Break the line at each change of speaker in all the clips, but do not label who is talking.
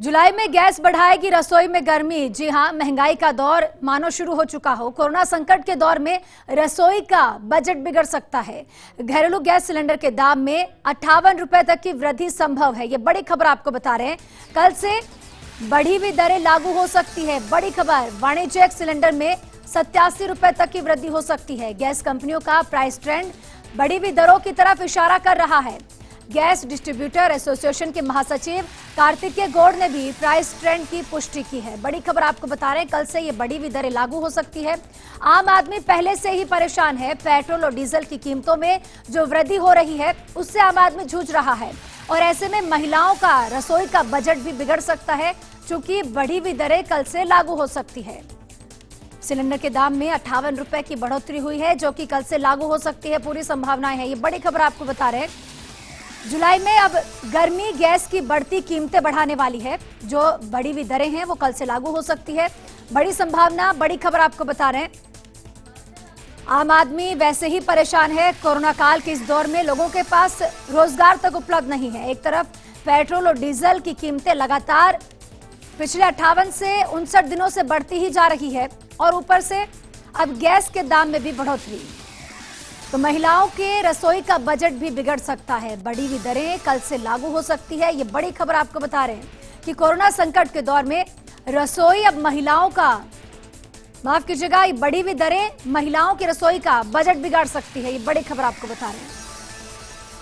जुलाई में गैस बढ़ाएगी रसोई में गर्मी। जी हां, महंगाई का दौर मानो शुरू हो चुका हो। कोरोना संकट के दौर में रसोई का बजट बिगड़ सकता है। घरेलू गैस सिलेंडर के दाम में 58 रुपए तक की वृद्धि संभव है। ये बड़ी खबर आपको बता रहे हैं। कल से बढ़ी हुई दरें लागू हो सकती है। बड़ी खबर, वाणिज्यिक सिलेंडर में 87 रुपए तक की वृद्धि हो सकती है। गैस कंपनियों का प्राइस ट्रेंड बढ़ी हुई दरों की तरफ इशारा कर रहा है। गैस डिस्ट्रीब्यूटर एसोसिएशन के महासचिव कार्तिकेय गौड़ ने भी प्राइस ट्रेंड की पुष्टि की है। बड़ी खबर आपको बता रहे हैं, कल से ये बढ़ी हुई दरें लागू हो सकती है। आम आदमी पहले से ही परेशान है। पेट्रोल और डीजल की कीमतों में जो वृद्धि हो रही है उससे आम आदमी जूझ रहा है और ऐसे में महिलाओं का रसोई का बजट भी बिगड़ सकता है, चूंकि बढ़ी हुई दरें कल से लागू हो सकती है। सिलेंडर के दाम में 58 रुपए की बढ़ोतरी हुई है, जो कि कल से लागू हो सकती है। पूरी संभावनाएं है। ये बड़ी खबर आपको बता रहे हैं। जुलाई में अब गर्मी गैस की बढ़ती कीमतें बढ़ाने वाली है। जो बढ़ी हुई दरें हैं वो कल से लागू हो सकती है। बड़ी संभावना, बड़ी खबर आपको बता रहे हैं। आम आदमी वैसे ही परेशान है। कोरोना काल के इस दौर में लोगों के पास रोजगार तक उपलब्ध नहीं है। एक तरफ पेट्रोल और डीजल की कीमतें लगातार पिछले 58 से 59 दिनों से बढ़ती ही जा रही है और ऊपर से अब गैस के दाम में भी बढ़ोतरी, तो महिलाओं के रसोई का बजट भी बिगड़ सकता है। बढ़ी हुई दरें कल से लागू हो सकती है। ये बड़ी खबर आपको बता रहे हैं कि कोरोना संकट के दौर में रसोई अब महिलाओं का, माफ कीजिएगा, ये बढ़ी हुई दरें महिलाओं की रसोई का बजट बिगाड़ सकती है। ये बड़ी खबर आपको बता रहे हैं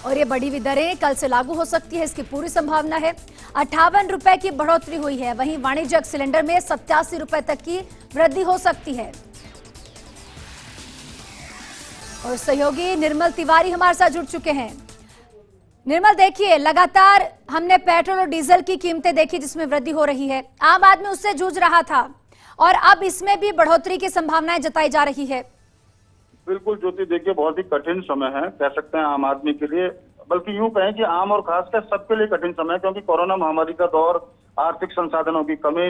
और ये बढ़ी हुई दरें कल से लागू हो सकती है, इसकी पूरी संभावना है। 58 रुपए की बढ़ोतरी हुई है। वहीं वाणिज्यिक सिलेंडर में 87 रुपए तक की वृद्धि हो सकती है। और सहयोगी निर्मल तिवारी हमारे साथ जुड़ चुके हैं। निर्मल, देखिए, लगातार हमने पेट्रोल और डीजल की कीमतें देखी जिसमें वृद्धि हो रही है। आम आदमी उससे जूझ रहा था और अब इसमें भी बढ़ोतरी की संभावनाएं जताई जा रही है।
बिल्कुल ज्योति, देखिए, बहुत ही कठिन समय है कह सकते हैं आम आदमी के लिए, बल्कि यूं कहें कि आम और खासकर सबके लिए कठिन समय है, क्योंकि कोरोना महामारी का दौर, आर्थिक संसाधनों की कमी,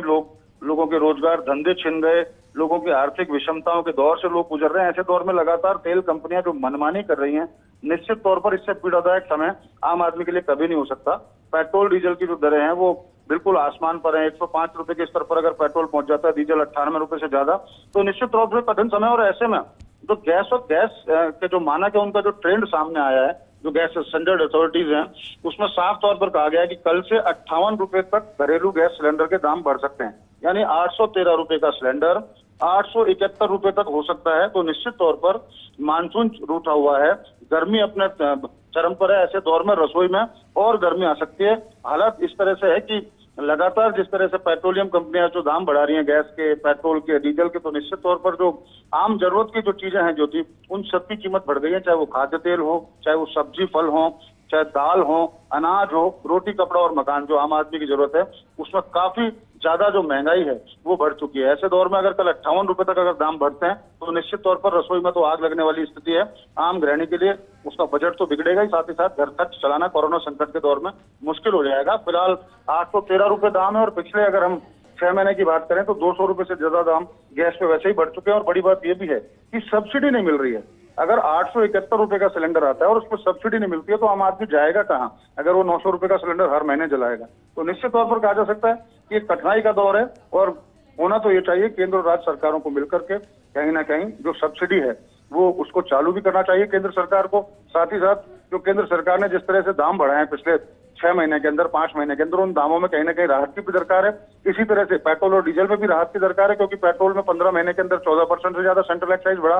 लोगों के रोजगार धंधे छिन गए, लोगों की आर्थिक विषमताओं के दौर से लोग गुजर रहे हैं। ऐसे दौर में लगातार तेल कंपनियां जो मनमानी कर रही हैं, निश्चित तौर पर इससे पीड़ादायक समय आम आदमी के लिए कभी नहीं हो सकता। पेट्रोल डीजल की जो दरें हैं वो बिल्कुल आसमान पर है। 105 रुपए के स्तर पर अगर पेट्रोल पहुंच जाता है, डीजल 98 रुपए से ज्यादा, तो निश्चित तौर पर कठिन समय। और ऐसे में जो गैस के जो मानक है उनका जो ट्रेंड सामने आया है, जो गैस स्टैंडर्ड अथॉरिटीज हैं, उसमें साफ तौर पर कहा गया है कि कल से 58 रुपए तक घरेलू गैस सिलेंडर के दाम बढ़ सकते हैं। यानी 813 रुपए का सिलेंडर 871 रुपए तक हो सकता है। तो निश्चित तौर पर मानसून रूठा हुआ है, गर्मी अपने चरम पर है। ऐसे दौर में रसोई में और गर्मी आ सकती है। हालात इस तरह से है कि लगातार जिस तरह से पेट्रोलियम कंपनियां जो दाम बढ़ा रही हैं गैस के, पेट्रोल के, डीजल के, तो निश्चित तौर पर जो आम जरूरत की जो चीजें हैं ज्योति, उन सब की कीमत बढ़ गई है। चाहे वो खाद्य तेल हो, चाहे वो सब्जी फल हो, चाहे दाल हो, अनाज हो, रोटी कपड़ा और मकान, जो आम आदमी की जरूरत है, उसमें काफी ज्यादा जो महंगाई है वो बढ़ चुकी है। ऐसे दौर में अगर कल 58 रुपए तक अगर दाम बढ़ते हैं तो निश्चित तौर पर रसोई में तो आग लगने वाली स्थिति है। आम गृहिणी के लिए उसका बजट तो बिगड़ेगा ही, साथ ही साथ घर तक चलाना कोरोना संकट के दौर में मुश्किल हो जाएगा। फिलहाल 813 रुपए दाम है और पिछले अगर हम 6 महीने की बात करें तो 200 रुपए से ज्यादा दाम गैस पे वैसे ही बढ़ चुके हैं। और बड़ी बात यह भी है कि सब्सिडी नहीं मिल रही है। अगर 871 रुपए का सिलेंडर आता है और उसमें सब्सिडी नहीं मिलती है तो आम आदमी जाएगा कहाँ, अगर वो 900 रुपए का सिलेंडर हर महीने जलाएगा। तो निश्चित तौर पर कहा जा सकता है कि एक कठिनाई का दौर है और होना तो ये चाहिए केंद्र और राज्य सरकारों को मिलकर के कहीं ना कहीं जो सब्सिडी है वो उसको चालू भी करना चाहिए केंद्र सरकार को। साथ ही साथ जो केंद्र सरकार ने जिस तरह से दाम बढ़ाए हैं पिछले 6 महीने के अंदर, 5 महीने के अंदर, उन दामों में कहीं ना कहीं राहत की भी दरकार है। इसी तरह से पेट्रोल और डीजल में भी राहत की दरकार है, क्योंकि पेट्रोल में 15 महीने के अंदर 14% से ज्यादा सेंट्रल एक्साइज बढ़ा,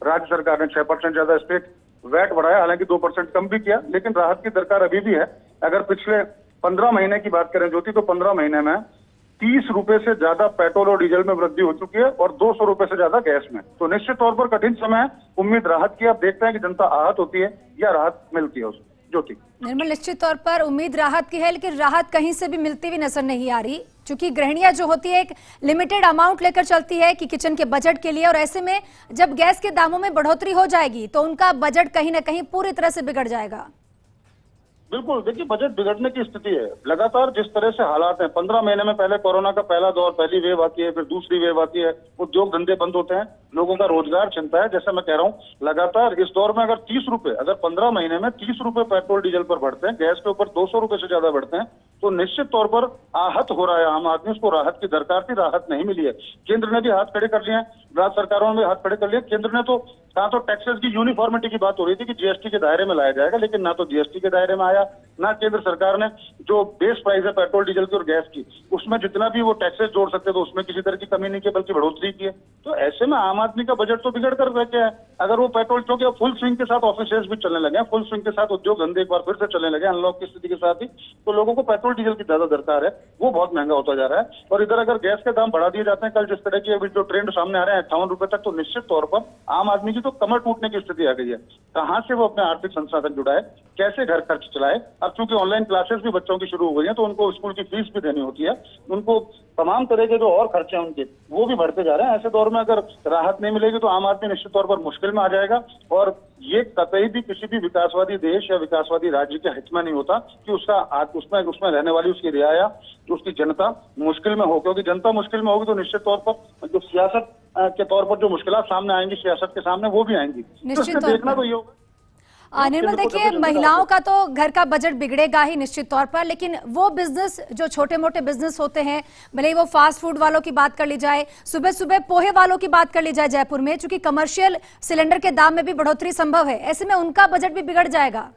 राज्य सरकार ने 6% ज्यादा स्टेट वैट बढ़ाया, हालांकि 2% कम भी किया, लेकिन राहत की दरकार अभी भी है। अगर पिछले 15 महीने की बात करें ज्योति, तो 15 महीने में 30 रुपए से ज्यादा पेट्रोल और डीजल में वृद्धि हो चुकी है और 200 रुपए से ज्यादा गैस में। तो निश्चित तौर पर कठिन समय है। उम्मीद राहत की, आप देखते हैं कि जनता आहत होती है या राहत मिलती है उसको। ज्योति,
निर्मल, निश्चित तौर पर उम्मीद राहत की है, लेकिन राहत कहीं से भी मिलती हुई नजर नहीं आ रही, क्योंकि गृहिणियां जो होती है एक लिमिटेड अमाउंट लेकर चलती है कि किचन के बजट के लिए, और ऐसे में जब गैस के दामों में बढ़ोतरी हो जाएगी तो उनका बजट कहीं ना कहीं पूरी तरह से बिगड़ जाएगा।
बिल्कुल, देखिए बजट बिगड़ने की स्थिति है। लगातार जिस तरह से हालात हैं, 15 महीने में पहले कोरोना का पहला दौर, पहली वेव आती है, फिर दूसरी वेव आती है, उद्योग धंधे बंद होते हैं, लोगों का रोजगार छिनता है। जैसा मैं कह रहा हूँ, लगातार इस दौर में अगर 30 रुपए, अगर 15 महीने में 30 रुपए पेट्रोल डीजल पर बढ़ते हैं, गैस के ऊपर 200 रुपए से ज्यादा बढ़ते हैं, तो निश्चित तौर पर आहत हो रहा है आम आदमी। उसको राहत की दरकार थी, राहत नहीं मिली है। केंद्र ने भी हाथ खड़े कर लिए हैं, राज्य सरकारों ने भी हाथ खड़े कर लिए। केंद्र ने तो कहा, तो टैक्सेस की यूनिफॉर्मिटी की बात हो रही थी कि जीएसटी के दायरे में लाया जाएगा, लेकिन ना तो जीएसटी के दायरे में आया, ना केंद्र सरकार ने जो बेस प्राइस है पेट्रोल डीजल की और गैस की, उसमें जितना भी वो टैक्सेस जोड़ सकते तो उसमें किसी तरह की कमी नहीं की, बल्कि बढ़ोतरी की है। तो ऐसे में आम आदमी का बजट तो बिगड़ कर रह गया है। अगर वो पेट्रोल, क्योंकि फुल स्विंग के साथ ऑफिसेज भी चलने लगे हैं, फुल स्विंग के साथ उद्योग धंधे एक बार फिर से चलने लगे अनलॉक की स्थिति के साथ ही, तो लोगों को पेट्रोल डीजल की ज्यादा दरकार है, वो बहुत महंगा होता जा रहा है। और इधर अगर गैस के दाम बढ़ा दिए जाते हैं, कल जिस तरह की अभी जो ट्रेंड सामने आ रहे हैं 58 रुपए तक, तो निश्चित तौर पर आम आदमी की तो कमर टूटने की स्थिति आ गई है। कहां से वो अपने आर्थिक संसाधन जुटाए, कैसे घर खर्च चलाए। अब चूंकि ऑनलाइन क्लासेस भी बच्चों की शुरू हो गई है, तो उनको स्कूल की फीस भी देनी होती है, उनको तमाम तरह के जो और खर्चे हैं उनके, वो भी बढ़ते जा रहे हैं। ऐसे दौर में अगर राहत नहीं मिलेगी तो आम आदमी निश्चित तौर पर मुश्किल में आ जाएगा। और ये कतई भी किसी भी विकासवादी देश या विकासवादी राज्य के हित में नहीं होता कि उसका उसमें रहने वाली उसकी रियाया, उसकी जनता मुश्किल में हो, क्योंकि जनता मुश्किल में होगी तो निश्चित तौर पर जो सियासत के तौर पर जो मुश्किलात सामने आएंगी सियासत के सामने, वो भी आएंगी। तो इसमें देखना तो ये होगा।
निर्मल, देखिए महिलाओं का तो घर का बजट बिगड़ेगा ही निश्चित तौर पर, लेकिन वो बिजनेस जो छोटे मोटे बिजनेस होते हैं, भले ही वो फास्ट फूड वालों की बात कर ली जाए, सुबह सुबह पोहे वालों की बात कर ली जाए जयपुर में, चूंकि कमर्शियल सिलेंडर के दाम में भी बढ़ोतरी संभव है, ऐसे में उनका बजट भी बिगड़ जाएगा।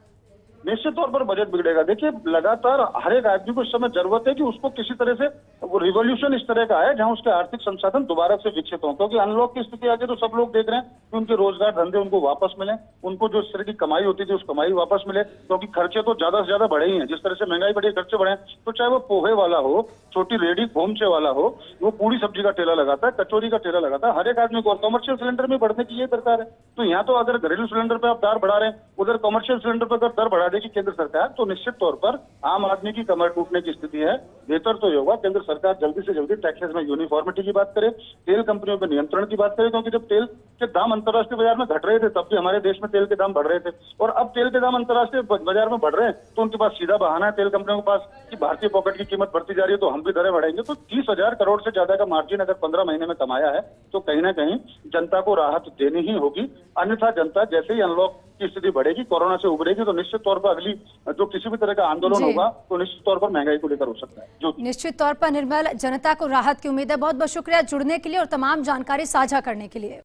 निश्चित तौर पर बजट बिगड़ेगा। देखिए लगातार हर एक आदमी को इस समय जरूरत है कि उसको किसी तरह से वो रिवॉल्यूशन इस तरह का आए जहां उसके आर्थिक संसाधन दोबारा से विकसित हों, क्योंकि अनलॉक की स्थिति आगे तो सब लोग देख रहे हैं कि उनके रोजगार धंधे उनको वापस मिले, उनको जो इस तरह की कमाई होती थी उस कमाई वापस मिले, क्योंकि खर्चे तो ज्यादा से ज्यादा बढ़े ही हैं। जिस तरह से महंगाई बढ़ी, खर्चे बढ़े हैं, तो चाहे वो पोहे वाला हो, छोटी रेडी घोमचे वाला हो, वो पूरी सब्जी का ठेला लगाता है, कचौरी का ठेला लगाता है, हर एक आदमी को। और कमर्शियल सिलेंडर में बढ़ने की ये दरकार है। तो यहाँ तो अगर घरेलू सिलेंडर पे आप दर बढ़ा रहे हैं, उधर कमर्शियल सिलेंडर पर अगर दर बढ़ा देगी केंद्र सरकार, तो निश्चित तौर पर आम आदमी की कमर टूटने की स्थिति है। बेहतर तो ये होगा केंद्र सरकार जल्दी से जल्दी टैक्सेस में यूनिफॉर्मिटी की बात करे, तेल कंपनियों पर नियंत्रण की बात करे, क्योंकि जब तेल के दाम अंतर्राष्ट्रीय बाजार में घट रहे थे तब भी हमारे देश में तेल के दाम बढ़ रहे थे, और अब तेल के दाम अंतर्राष्ट्रीय बाजार में बढ़ रहे हैं तो उनके पास सीधा बहाना है तेल कंपनियों के पास कि भारतीय पॉकेट की कीमत बढ़ती जा रही है तो हम भी दरें बढ़ाएंगे। तो 30,000 करोड़ से ज्यादा का मार्जिन अगर 15 महीने में कमाया है तो कहीं ना कहीं जनता को राहत देनी ही होगी। अन्यथा जनता जैसे ही अनलॉक की स्थिति बढ़ेगी, कोरोना से उभरेगी, तो निश्चित तौर पर अगली जो किसी भी तरह का आंदोलन होगा तो निश्चित तौर पर महंगाई को लेकर हो सकता है। जो
निश्चित तौर पर निर्मल, जनता को राहत की उम्मीद है। बहुत बहुत शुक्रिया जुड़ने के लिए और तमाम जानकारी साझा करने के लिए।